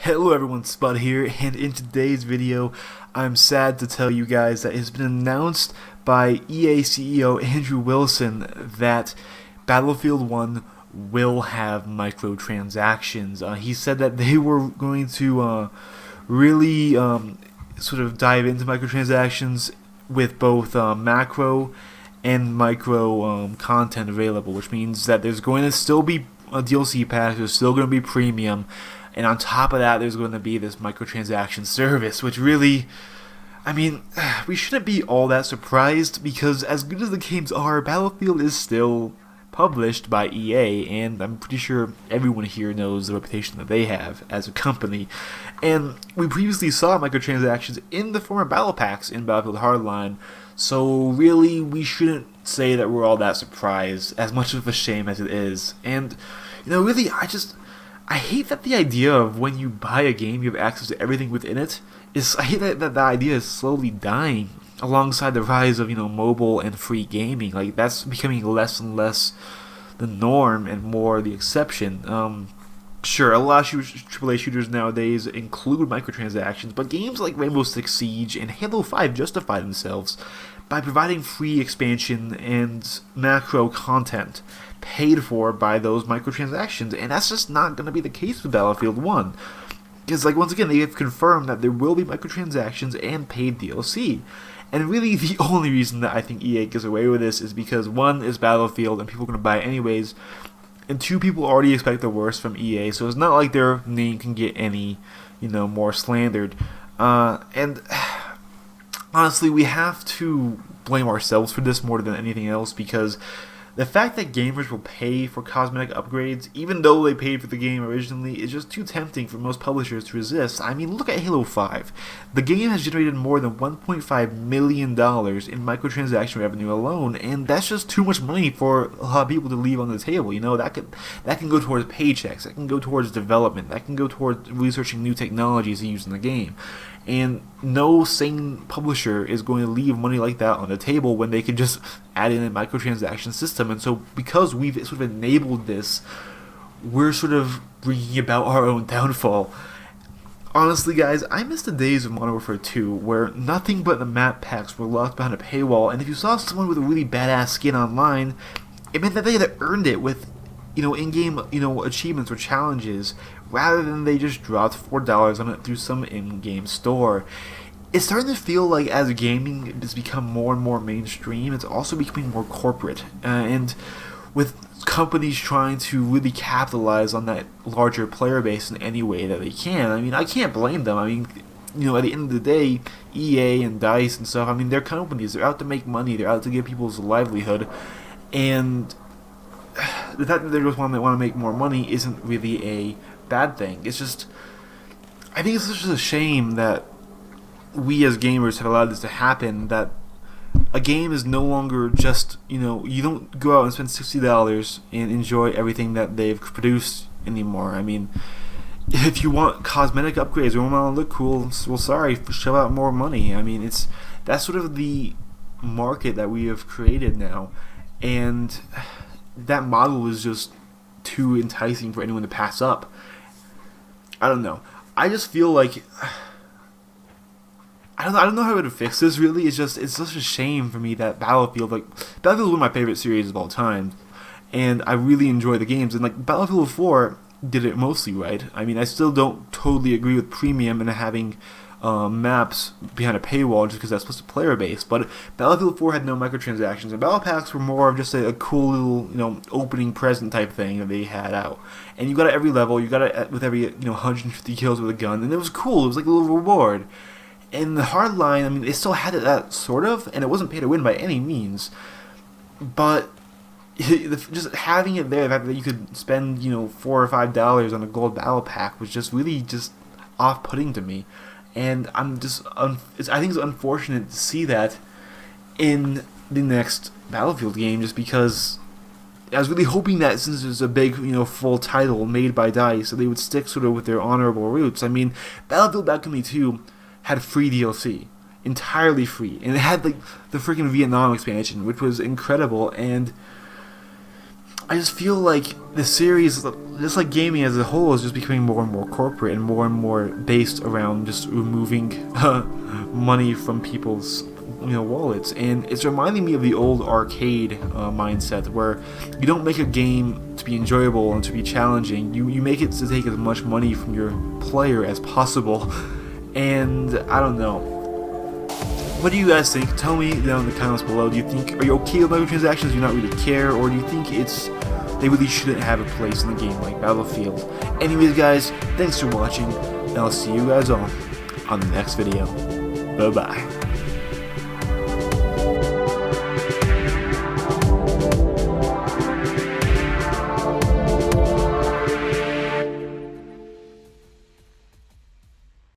Hello everyone, Spud here, and in today's video, I'm sad to tell you guys that it's been announced by EA CEO Andrew Wilson that Battlefield 1 will have microtransactions. He said that they were going to really sort of dive into microtransactions with both macro and micro content available, which means that there's going to still be a DLC pack, there's still going to be premium, and on top of that, there's going to be this microtransaction service, which really, I mean, we shouldn't be all that surprised because as good as the games are, Battlefield is still published by EA, and I'm pretty sure everyone here knows the reputation that they have as a company. And we previously saw microtransactions in the form of battle packs in Battlefield Hardline, so really we shouldn't say that we're all that surprised, as much of a shame as it is. And, really, I hate that the idea of when you buy a game, you have access to everything within it. I hate that the idea is slowly dying alongside the rise of mobile and free gaming. Like that's becoming less and less the norm and more the exception. Sure, a lot of AAA shooters nowadays include microtransactions, but games like Rainbow Six Siege and Halo 5 justify themselves by providing free expansion and macro content paid for by those microtransactions, and that's just not going to be the case with Battlefield 1. Because, once again, they have confirmed that there will be microtransactions and paid DLC. And really, the only reason that I think EA gets away with this is because, one, is Battlefield, and people are going to buy it anyways, and two, people already expect the worst from EA, so it's not like their name can get any, more slandered. And honestly, we have to blame ourselves for this more than anything else, because the fact that gamers will pay for cosmetic upgrades, even though they paid for the game originally, is just too tempting for most publishers to resist. I mean, look at Halo 5. The game has generated more than $1.5 million in microtransaction revenue alone, and that's just too much money for a lot of people to leave on the table. That can go towards paychecks, that can go towards development, that can go towards researching new technologies to use in the game. And no sane publisher is going to leave money like that on the table when they can just add in a microtransaction system. And so because we've sort of enabled this, we're sort of bringing about our own downfall. Honestly, guys, I miss the days of Modern Warfare 2 where nothing but the map packs were locked behind a paywall, and if you saw someone with a really badass skin online, it meant that they had earned it with in-game, achievements or challenges, rather than they just dropped $4 on it through some in-game store. It's starting to feel like as gaming has become more and more mainstream, it's also becoming more corporate, and with companies trying to really capitalize on that larger player base in any way that they can. I mean, I can't blame them. I mean, at the end of the day, EA and DICE and stuff, I mean, they're companies. They're out to make money. They're out to give people's livelihood, and the fact that they just want to make more money isn't really a bad thing. It's just, I think it's just a shame that we as gamers have allowed this to happen, that a game is no longer just, you don't go out and spend $60 and enjoy everything that they've produced anymore. I mean, if you want cosmetic upgrades or want to look cool, well, sorry, shell out more money. I mean, that's sort of the market that we have created now, and that model is just too enticing for anyone to pass up. I don't know. I just feel like I don't know how to fix this. Really, it's such a shame for me that Battlefield is one of my favorite series of all time, and I really enjoy the games. And Battlefield 4 did it mostly right. I mean, I still don't totally agree with premium and having maps behind a paywall just because that's supposed to player base, but Battlefield 4 had no microtransactions, and battle packs were more of just a cool little opening present type thing that they had out, and you got it every level, you got it with every 150 kills with a gun, and it was cool. It was like a little reward. And the hardline, I mean, they still had that sort of, and it wasn't pay to win by any means, but just having it there, the fact that you could spend $4 or $5 on a gold battle pack was just really just off-putting to me. And I think it's unfortunate to see that in the next Battlefield game, just because I was really hoping that since it's a big, full title made by DICE, so they would stick sort of with their honorable roots. I mean, Battlefield Bad Company 2 had free DLC, entirely free, and it had the freaking Vietnam expansion, which was incredible. And I just feel like the series, just like gaming as a whole, is just becoming more and more corporate and more based around just removing money from people's wallets. And it's reminding me of the old arcade mindset, where you don't make a game to be enjoyable and to be challenging. You make it to take as much money from your player as possible. And I don't know. What do you guys think? Tell me down in the comments below. Do you think, are you okay with microtransactions? Do you not really care, or do you think they really shouldn't have a place in the game like Battlefield? Anyways, guys, thanks for watching, and I'll see you guys all on the next video. Bye bye.